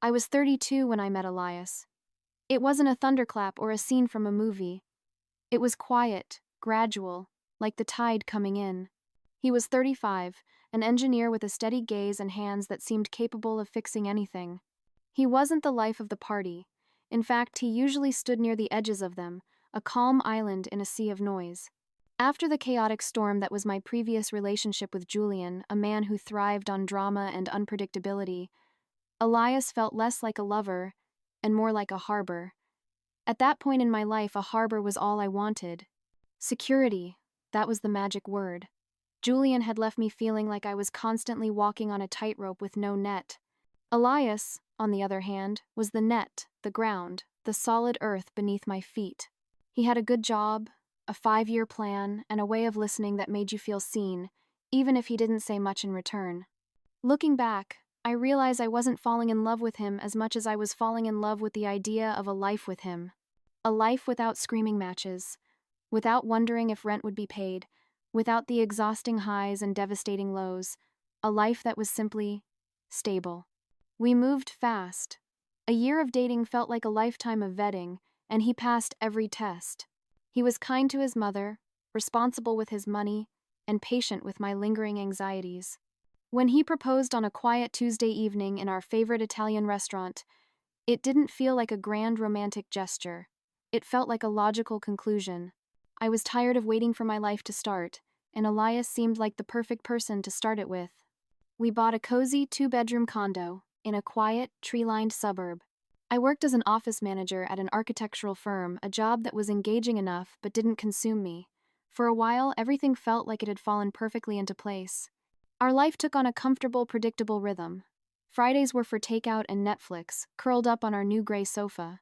I was 32 when I met Elias. It wasn't a thunderclap or a scene from a movie. It was quiet, gradual, like the tide coming in. He was 35, an engineer with a steady gaze and hands that seemed capable of fixing anything. He wasn't the life of the party. In fact, he usually stood near the edges of them, a calm island in a sea of noise. After the chaotic storm that was my previous relationship with Julian, a man who thrived on drama and unpredictability, Elias felt less like a lover and more like a harbor. At that point in my life, a harbor was all I wanted. Security, that was the magic word. Julian had left me feeling like I was constantly walking on a tightrope with no net. Elias, on the other hand, was the net, the ground, the solid earth beneath my feet. He had a good job, a 5-year plan, and a way of listening that made you feel seen, even if he didn't say much in return. Looking back, I realize I wasn't falling in love with him as much as I was falling in love with the idea of a life with him. A life without screaming matches, without wondering if rent would be paid, without the exhausting highs and devastating lows, a life that was simply stable. We moved fast. A year of dating felt like a lifetime of vetting, and he passed every test. He was kind to his mother, responsible with his money, and patient with my lingering anxieties. When he proposed on a quiet Tuesday evening in our favorite Italian restaurant, it didn't feel like a grand romantic gesture. It felt like a logical conclusion. I was tired of waiting for my life to start, and Elias seemed like the perfect person to start it with. We bought a cozy 2-bedroom condo in a quiet, tree-lined suburb. I worked as an office manager at an architectural firm, a job that was engaging enough but didn't consume me. For a while, everything felt like it had fallen perfectly into place. Our life took on a comfortable, predictable rhythm. Fridays were for takeout and Netflix, curled up on our new gray sofa.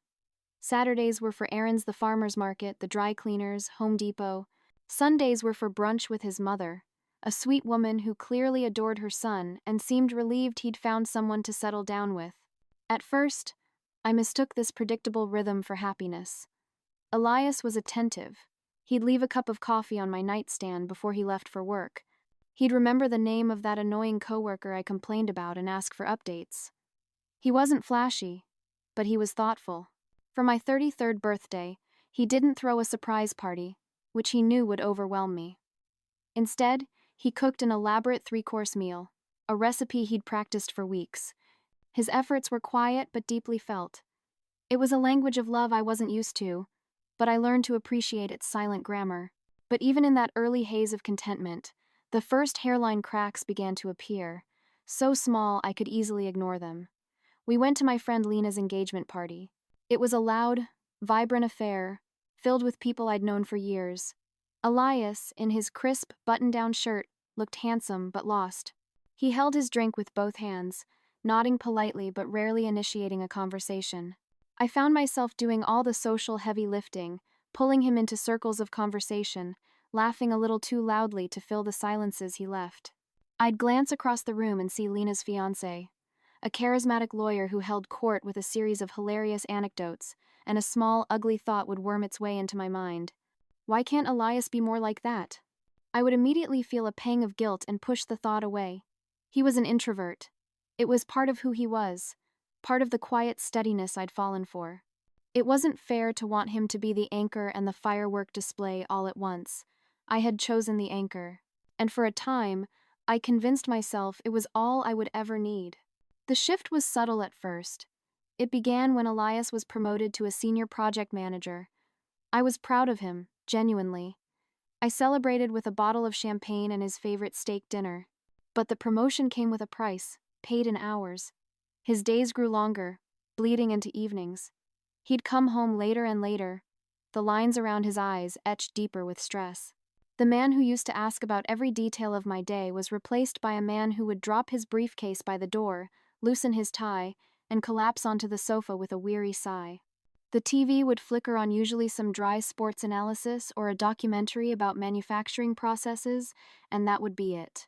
Saturdays were for errands, the farmer's market, the dry cleaners, Home Depot. Sundays were for brunch with his mother, a sweet woman who clearly adored her son and seemed relieved he'd found someone to settle down with. At first, I mistook this predictable rhythm for happiness. Elias was attentive. He'd leave a cup of coffee on my nightstand before he left for work. He'd remember the name of that annoying coworker I complained about and ask for updates. He wasn't flashy, but he was thoughtful. For my 33rd birthday, he didn't throw a surprise party, which he knew would overwhelm me. Instead, he cooked an elaborate 3-course meal, a recipe he'd practiced for weeks. His efforts were quiet but deeply felt. It was a language of love I wasn't used to, but I learned to appreciate its silent grammar. But even in that early haze of contentment, the first hairline cracks began to appear, so small I could easily ignore them. We went to my friend Lena's engagement party. It was a loud, vibrant affair, filled with people I'd known for years. Elias, in his crisp, button-down shirt, looked handsome but lost. He held his drink with both hands, nodding politely but rarely initiating a conversation. I found myself doing all the social heavy lifting, pulling him into circles of conversation, laughing a little too loudly to fill the silences he left. I'd glance across the room and see Lena's fiancé, a charismatic lawyer who held court with a series of hilarious anecdotes, and a small, ugly thought would worm its way into my mind. Why can't Elias be more like that? I would immediately feel a pang of guilt and push the thought away. He was an introvert. It was part of who he was, part of the quiet steadiness I'd fallen for. It wasn't fair to want him to be the anchor and the firework display all at once. I had chosen the anchor, and for a time, I convinced myself it was all I would ever need. The shift was subtle at first. It began when Elias was promoted to a senior project manager. I was proud of him, genuinely. I celebrated with a bottle of champagne and his favorite steak dinner. But the promotion came with a price, paid in hours. His days grew longer, bleeding into evenings. He'd come home later and later, the lines around his eyes etched deeper with stress. The man who used to ask about every detail of my day was replaced by a man who would drop his briefcase by the door, loosen his tie, and collapse onto the sofa with a weary sigh. The TV would flicker on usually some dry sports analysis or a documentary about manufacturing processes, and that would be it.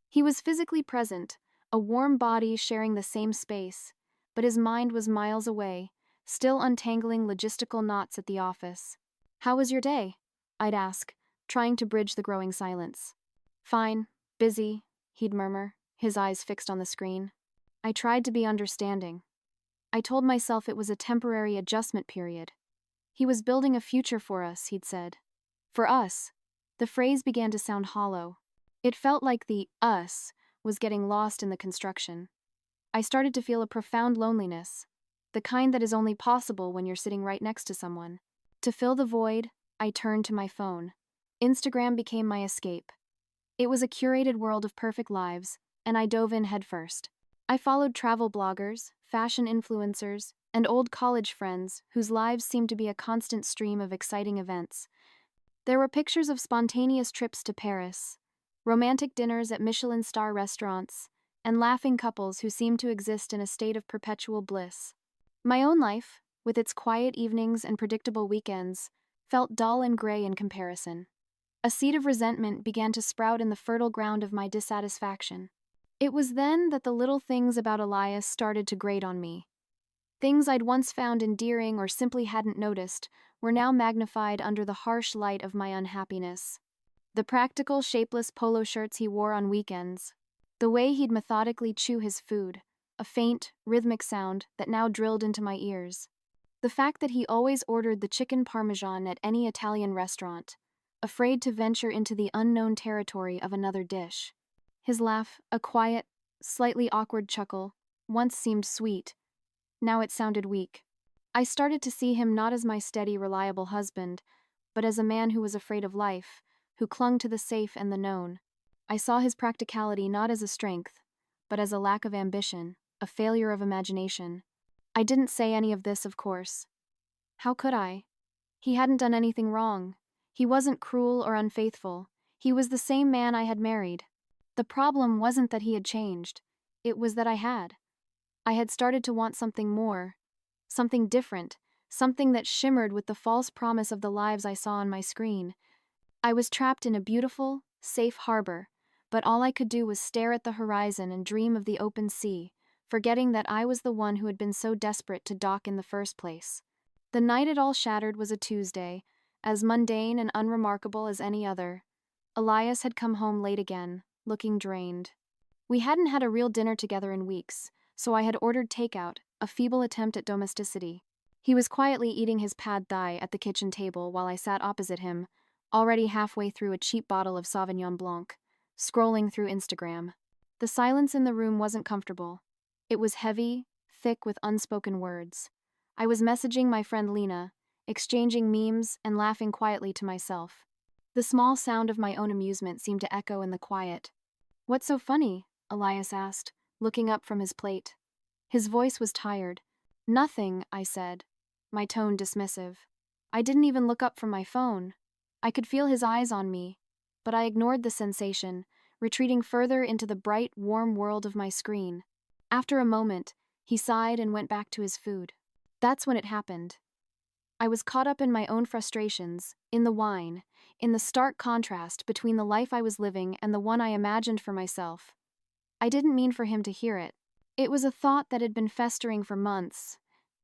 He was physically present, a warm body sharing the same space, but his mind was miles away, still untangling logistical knots at the office. "How was your day?" I'd ask, trying to bridge the growing silence. "Fine, busy," he'd murmur, his eyes fixed on the screen. I tried to be understanding. I told myself it was a temporary adjustment period. He was building a future for us, he'd said. For us. The phrase began to sound hollow. It felt like the us was getting lost in the construction. I started to feel a profound loneliness, the kind that is only possible when you're sitting right next to someone. To fill the void, I turned to my phone. Instagram became my escape. It was a curated world of perfect lives, and I dove in headfirst. I followed travel bloggers, fashion influencers, and old college friends whose lives seemed to be a constant stream of exciting events. There were pictures of spontaneous trips to Paris, romantic dinners at Michelin star restaurants, and laughing couples who seemed to exist in a state of perpetual bliss. My own life, with its quiet evenings and predictable weekends, felt dull and gray in comparison. A seed of resentment began to sprout in the fertile ground of my dissatisfaction. It was then that the little things about Elias started to grate on me. Things I'd once found endearing or simply hadn't noticed were now magnified under the harsh light of my unhappiness. The practical, shapeless polo shirts he wore on weekends, the way he'd methodically chew his food, a faint, rhythmic sound that now drilled into my ears. The fact that he always ordered the chicken parmesan at any Italian restaurant, afraid to venture into the unknown territory of another dish. His laugh, a quiet, slightly awkward chuckle, once seemed sweet. Now it sounded weak. I started to see him not as my steady, reliable husband, but as a man who was afraid of life, who clung to the safe and the known. I saw his practicality not as a strength, but as a lack of ambition, a failure of imagination. I didn't say any of this, of course. How could I? He hadn't done anything wrong. He wasn't cruel or unfaithful. He was the same man I had married. The problem wasn't that he had changed. It was that I had. I had started to want something more, something different, something that shimmered with the false promise of the lives I saw on my screen. I was trapped in a beautiful, safe harbor, but all I could do was stare at the horizon and dream of the open sea, forgetting that I was the one who had been so desperate to dock in the first place. The night it all shattered was a Tuesday, as mundane and unremarkable as any other. Elias had come home late again, looking drained. We hadn't had a real dinner together in weeks, so I had ordered takeout, a feeble attempt at domesticity. He was quietly eating his pad thai at the kitchen table while I sat opposite him, already halfway through a cheap bottle of Sauvignon Blanc, scrolling through Instagram. The silence in the room wasn't comfortable. It was heavy, thick with unspoken words. I was messaging my friend Lena, exchanging memes and laughing quietly to myself. The small sound of my own amusement seemed to echo in the quiet. "What's so funny?" Elias asked, looking up from his plate. His voice was tired. "Nothing," I said, my tone dismissive. I didn't even look up from my phone. I could feel his eyes on me, but I ignored the sensation, retreating further into the bright, warm world of my screen. After a moment, he sighed and went back to his food. That's when it happened. I was caught up in my own frustrations, in the wine, in the stark contrast between the life I was living and the one I imagined for myself. I didn't mean for him to hear it. It was a thought that had been festering for months,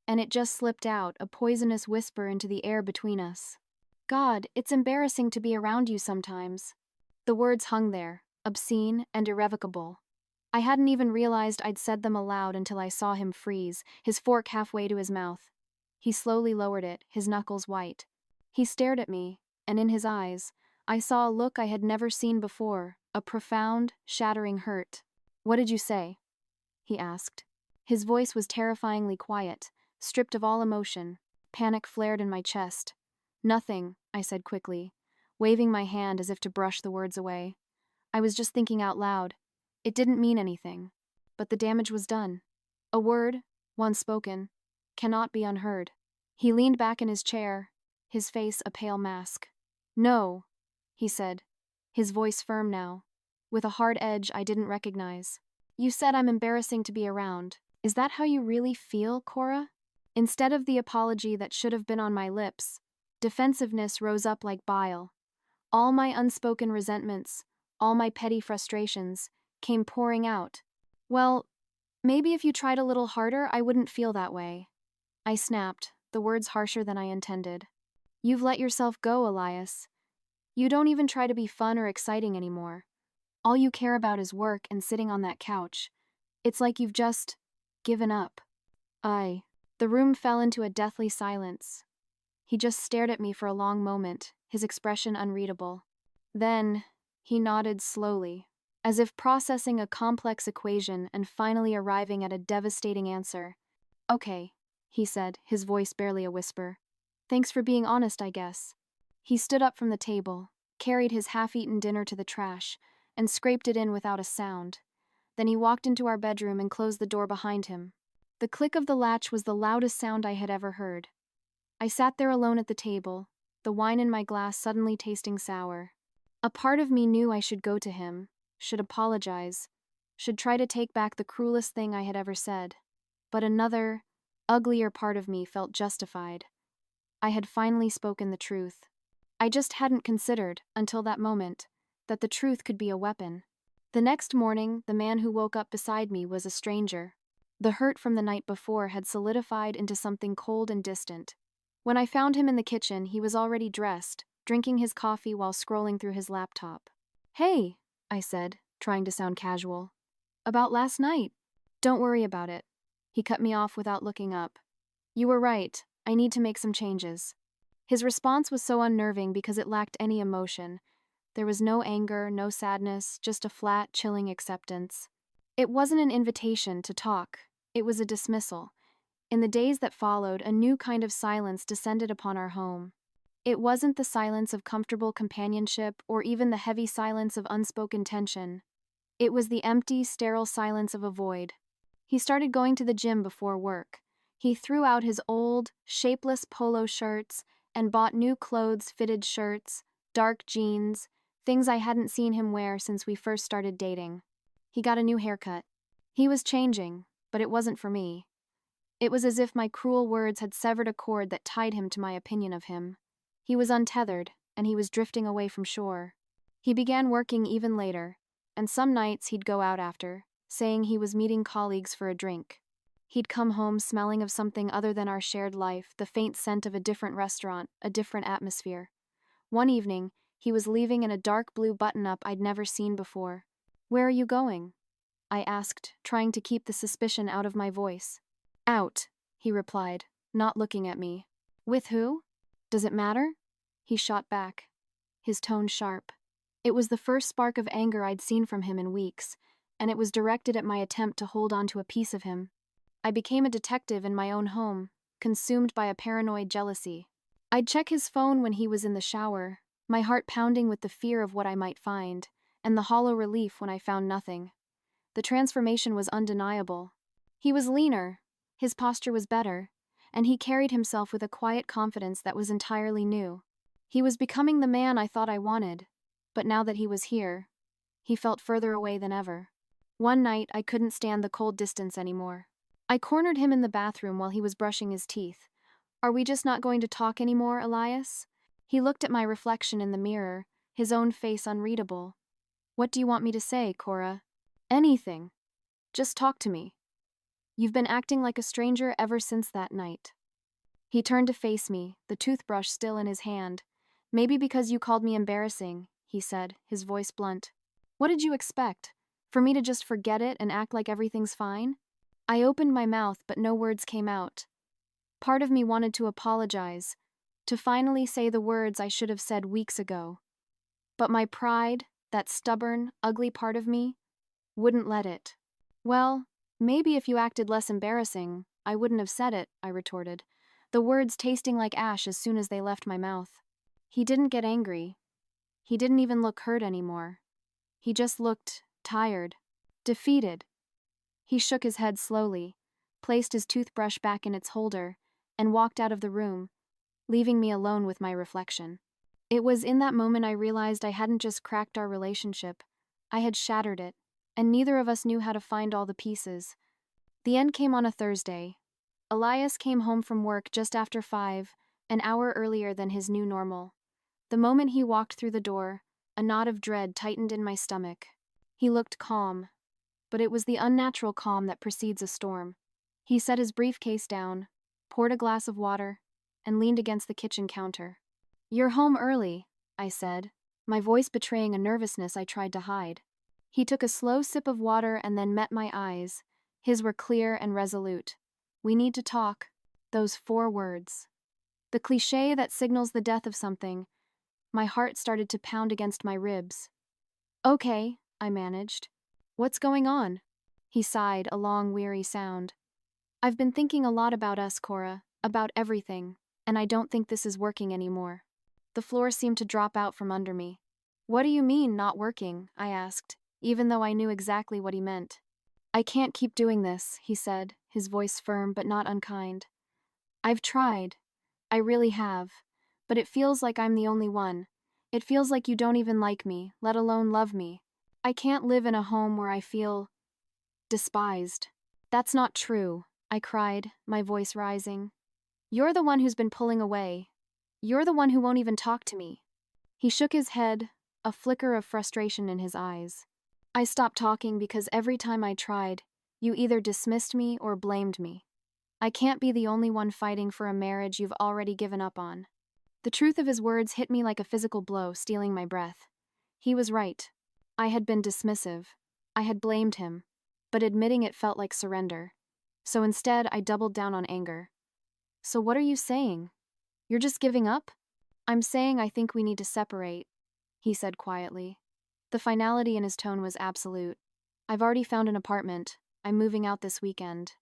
and it just slipped out, a poisonous whisper into the air between us. "God, it's embarrassing to be around you sometimes." The words hung there, obscene and irrevocable. I hadn't even realized I'd said them aloud until I saw him freeze, his fork halfway to his mouth. He slowly lowered it, his knuckles white. He stared at me, and in his eyes, I saw a look I had never seen before, a profound, shattering hurt. "What did you say?" he asked. His voice was terrifyingly quiet, stripped of all emotion. Panic flared in my chest. "Nothing," I said quickly, waving my hand as if to brush the words away. I was just thinking out loud. It didn't mean anything, but the damage was done. A word, once spoken, cannot be unheard. He leaned back in his chair, his face a pale mask. "No," he said, his voice firm now, with a hard edge I didn't recognize. "You said I'm embarrassing to be around. Is that how you really feel, Cora?" Instead of the apology that should have been on my lips, defensiveness rose up like bile. All my unspoken resentments, all my petty frustrations, came pouring out. "Well, maybe if you tried a little harder, I wouldn't feel that way." I snapped, the words harsher than I intended. "You've let yourself go, Elias. You don't even try to be fun or exciting anymore. All you care about is work and sitting on that couch. It's like you've just given up." I. The room fell into a deathly silence. He just stared at me for a long moment, his expression unreadable. Then, he nodded slowly, as if processing a complex equation and finally arriving at a devastating answer. Okay, he said, his voice barely a whisper. Thanks for being honest, I guess. He stood up from the table, carried his half-eaten dinner to the trash, and scraped it in without a sound. Then he walked into our bedroom and closed the door behind him. The click of the latch was the loudest sound I had ever heard. I sat there alone at the table, the wine in my glass suddenly tasting sour. A part of me knew I should go to him, should apologize, should try to take back the cruelest thing I had ever said. But another, uglier part of me felt justified. I had finally spoken the truth. I just hadn't considered, until that moment, that the truth could be a weapon. The next morning, the man who woke up beside me was a stranger. The hurt from the night before had solidified into something cold and distant. When I found him in the kitchen, he was already dressed, drinking his coffee while scrolling through his laptop. Hey, I said, trying to sound casual. About last night. Don't worry about it. He cut me off without looking up. You were right, I need to make some changes. His response was so unnerving because it lacked any emotion. There was no anger, no sadness, just a flat, chilling acceptance. It wasn't an invitation to talk, it was a dismissal. In the days that followed, a new kind of silence descended upon our home. It wasn't the silence of comfortable companionship or even the heavy silence of unspoken tension. It was the empty, sterile silence of a void. He started going to the gym before work. He threw out his old, shapeless polo shirts and bought new clothes-fitted shirts, dark jeans, things I hadn't seen him wear since we first started dating. He got a new haircut. He was changing, but it wasn't for me. It was as if my cruel words had severed a cord that tied him to my opinion of him. He was untethered, and he was drifting away from shore. He began working even later, and some nights he'd go out after, saying he was meeting colleagues for a drink. He'd come home smelling of something other than our shared life, the faint scent of a different restaurant, a different atmosphere. One evening, he was leaving in a dark blue button-up I'd never seen before. Where are you going? I asked, trying to keep the suspicion out of my voice. Out, he replied, not looking at me. With who? Does it matter? He shot back, his tone sharp. It was the first spark of anger I'd seen from him in weeks, and it was directed at my attempt to hold on to a piece of him. I became a detective in my own home, consumed by a paranoid jealousy. I'd check his phone when he was in the shower, my heart pounding with the fear of what I might find, and the hollow relief when I found nothing. The transformation was undeniable. He was leaner, his posture was better, and he carried himself with a quiet confidence that was entirely new. He was becoming the man I thought I wanted, but now that he was here, he felt further away than ever. One night, I couldn't stand the cold distance anymore. I cornered him in the bathroom while he was brushing his teeth. Are we just not going to talk anymore, Elias? He looked at my reflection in the mirror, his own face unreadable. What do you want me to say, Cora? Anything. Just talk to me. You've been acting like a stranger ever since that night. He turned to face me, the toothbrush still in his hand. Maybe because you called me embarrassing, he said, his voice blunt. What did you expect? For me to just forget it and act like everything's fine? I opened my mouth, but no words came out. Part of me wanted to apologize, to finally say the words I should have said weeks ago. But my pride, that stubborn, ugly part of me, wouldn't let it. Well, maybe if you acted less embarrassing, I wouldn't have said it, I retorted, the words tasting like ash as soon as they left my mouth. He didn't get angry. He didn't even look hurt anymore. He just looked tired, defeated. He shook his head slowly, placed his toothbrush back in its holder, and walked out of the room, leaving me alone with my reflection. It was in that moment I realized I hadn't just cracked our relationship, I had shattered it, and neither of us knew how to find all the pieces. The end came on a Thursday. Elias came home from work just after 5, an hour earlier than his new normal. The moment he walked through the door, a knot of dread tightened in my stomach. He looked calm, but it was the unnatural calm that precedes a storm. He set his briefcase down, poured a glass of water, and leaned against the kitchen counter. You're home early, I said, my voice betraying a nervousness I tried to hide. He took a slow sip of water and then met my eyes. His were clear and resolute. We need to talk. Those 4 words. The cliché that signals the death of something. My heart started to pound against my ribs. Okay, I managed. What's going on? He sighed, a long, weary sound. I've been thinking a lot about us, Cora, about everything, and I don't think this is working anymore. The floor seemed to drop out from under me. What do you mean, not working? I asked, even though I knew exactly what he meant. I can't keep doing this, he said, his voice firm but not unkind. I've tried. I really have. But it feels like I'm the only one. It feels like you don't even like me, let alone love me. I can't live in a home where I feel despised. That's not true, I cried, my voice rising. You're the one who's been pulling away. You're the one who won't even talk to me. He shook his head, a flicker of frustration in his eyes. I stopped talking because every time I tried, you either dismissed me or blamed me. I can't be the only one fighting for a marriage you've already given up on. The truth of his words hit me like a physical blow, stealing my breath. He was right. I had been dismissive. I had blamed him. But admitting it felt like surrender. So instead, I doubled down on anger. So what are you saying? You're just giving up? I'm saying I think we need to separate, he said quietly. The finality in his tone was absolute. I've already found an apartment. I'm moving out this weekend.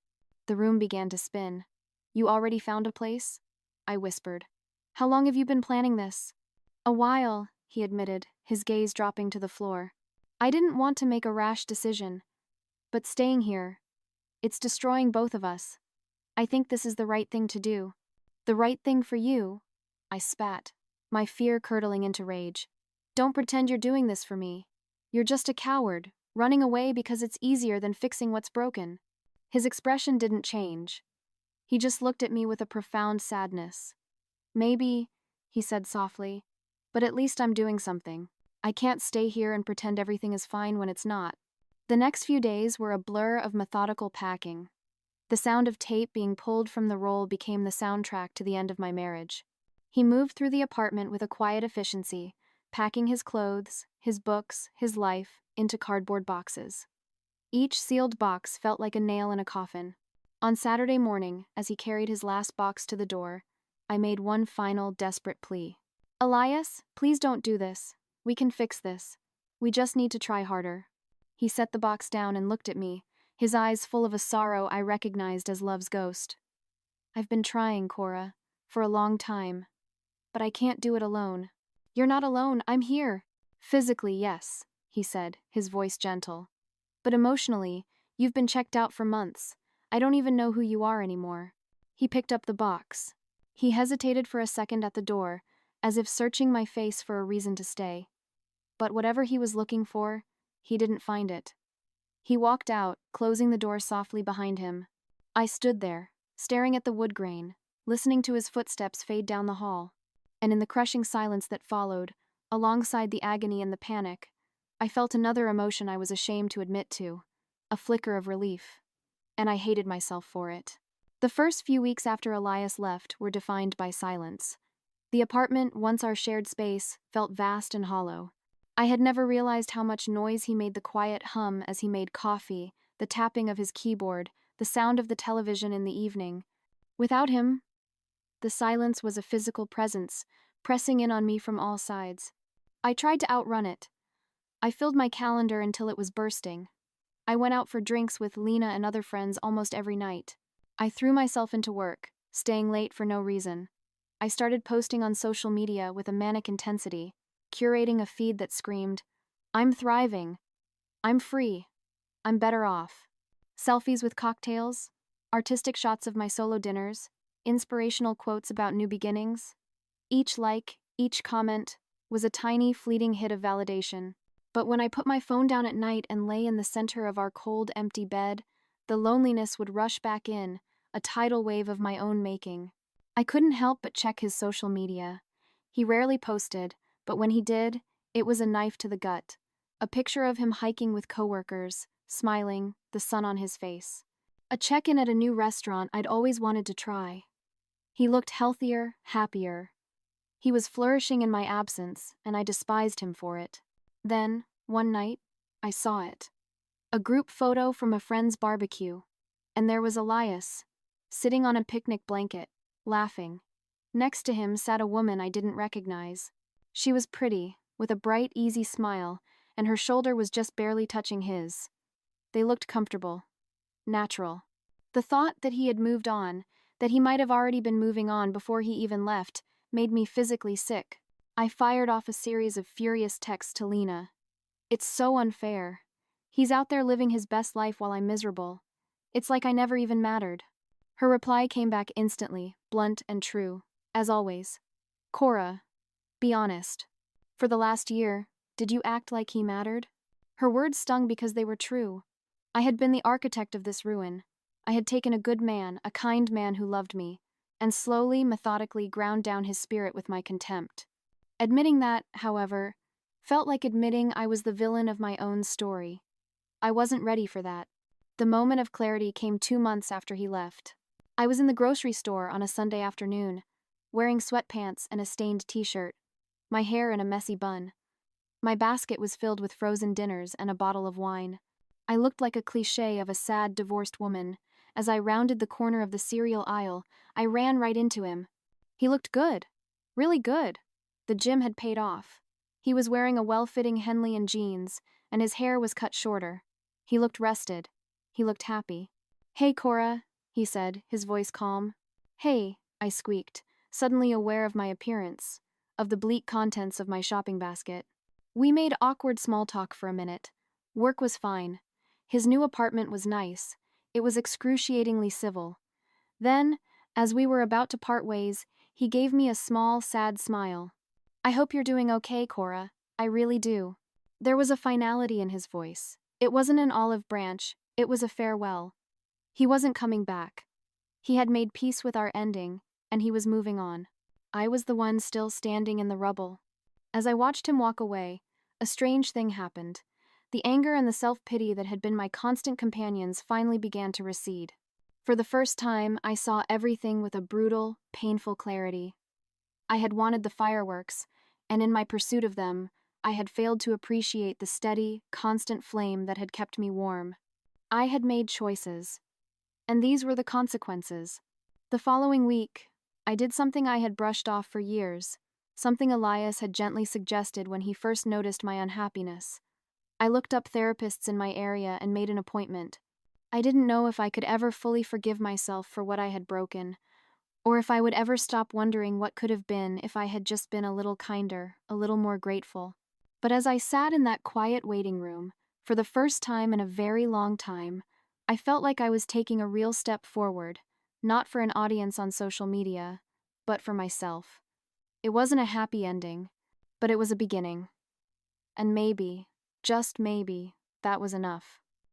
The room began to spin. You already found a place? I whispered. How long have you been planning this? A while, he admitted, his gaze dropping to the floor. I didn't want to make a rash decision. But staying here, it's destroying both of us. I think this is the right thing to do. The right thing for you? I spat, my fear curdling into rage. Don't pretend you're doing this for me. You're just a coward, running away because it's easier than fixing what's broken. His expression didn't change. He just looked at me with a profound sadness. Maybe, he said softly, but at least I'm doing something. I can't stay here and pretend everything is fine when it's not. The next few days were a blur of methodical packing. The sound of tape being pulled from the roll became the soundtrack to the end of my marriage. He moved through the apartment with a quiet efficiency, packing his clothes, his books, his life, into cardboard boxes. Each sealed box felt like a nail in a coffin. On Saturday morning, as he carried his last box to the door, I made one final desperate plea. Elias, please don't do this. We can fix this. We just need to try harder. He set the box down and looked at me, his eyes full of a sorrow I recognized as love's ghost. I've been trying, Cora, for a long time. But I can't do it alone. You're not alone, I'm here. Physically, yes, he said, his voice gentle. But emotionally, you've been checked out for months. I don't even know who you are anymore. He picked up the box. He hesitated for a second at the door, as if searching my face for a reason to stay. But whatever he was looking for, he didn't find it. He walked out, closing the door softly behind him. I stood there, staring at the wood grain, listening to his footsteps fade down the hall. And in the crushing silence that followed, alongside the agony and the panic, I felt another emotion I was ashamed to admit to, a flicker of relief. And I hated myself for it. The first few weeks after Elias left were defined by silence. The apartment, once our shared space, felt vast and hollow. I had never realized how much noise he made, the quiet hum as he made coffee, the tapping of his keyboard, the sound of the television in the evening. Without him, the silence was a physical presence, pressing in on me from all sides. I tried to outrun it. I filled my calendar until it was bursting. I went out for drinks with Lena and other friends almost every night. I threw myself into work, staying late for no reason. I started posting on social media with a manic intensity, curating a feed that screamed, I'm thriving. I'm free. I'm better off. Selfies with cocktails, artistic shots of my solo dinners, inspirational quotes about new beginnings. Each like, each comment, was a tiny, fleeting hit of validation. But when I put my phone down at night and lay in the center of our cold, empty bed, the loneliness would rush back in, a tidal wave of my own making. I couldn't help but check his social media. He rarely posted, but when he did, it was a knife to the gut. A picture of him hiking with coworkers, smiling, the sun on his face. A check-in at a new restaurant I'd always wanted to try. He looked healthier, happier. He was flourishing in my absence, and I despised him for it. Then, one night, I saw it. A group photo from a friend's barbecue. And there was Elias, sitting on a picnic blanket, laughing. Next to him sat a woman I didn't recognize. She was pretty, with a bright, easy smile, and her shoulder was just barely touching his. They looked comfortable, natural. The thought that he had moved on, that he might have already been moving on before he even left, made me physically sick. I fired off a series of furious texts to Lena. It's so unfair. He's out there living his best life while I'm miserable. It's like I never even mattered. Her reply came back instantly, blunt and true, as always. Cora, be honest. For the last year, did you act like he mattered? Her words stung because they were true. I had been the architect of this ruin. I had taken a good man, a kind man who loved me, and slowly, methodically ground down his spirit with my contempt. Admitting that, however, felt like admitting I was the villain of my own story. I wasn't ready for that. The moment of clarity came 2 months after he left. I was in the grocery store on a Sunday afternoon, wearing sweatpants and a stained t-shirt, my hair in a messy bun. My basket was filled with frozen dinners and a bottle of wine. I looked like a cliché of a sad, divorced woman. As I rounded the corner of the cereal aisle, I ran right into him. He looked good. Really good. The gym had paid off. He was wearing a well-fitting Henley and jeans, and his hair was cut shorter. He looked rested. He looked happy. "Hey, Cora," he said, his voice calm. "Hey," I squeaked, suddenly aware of my appearance, of the bleak contents of my shopping basket. We made awkward small talk for a minute. Work was fine. His new apartment was nice. It was excruciatingly civil. Then, as we were about to part ways, he gave me a small, sad smile. "I hope you're doing okay, Cora. I really do." There was a finality in his voice. It wasn't an olive branch, it was a farewell. He wasn't coming back. He had made peace with our ending, and he was moving on. I was the one still standing in the rubble. As I watched him walk away, a strange thing happened. The anger and the self-pity that had been my constant companions finally began to recede. For the first time, I saw everything with a brutal, painful clarity. I had wanted the fireworks, and in my pursuit of them, I had failed to appreciate the steady, constant flame that had kept me warm. I had made choices, and these were the consequences. The following week, I did something I had brushed off for years, something Elias had gently suggested when he first noticed my unhappiness. I looked up therapists in my area and made an appointment. I didn't know if I could ever fully forgive myself for what I had broken, or if I would ever stop wondering what could have been if I had just been a little kinder, a little more grateful. But as I sat in that quiet waiting room, for the first time in a very long time, I felt like I was taking a real step forward, not for an audience on social media, but for myself. It wasn't a happy ending, but it was a beginning. And maybe, just maybe, that was enough.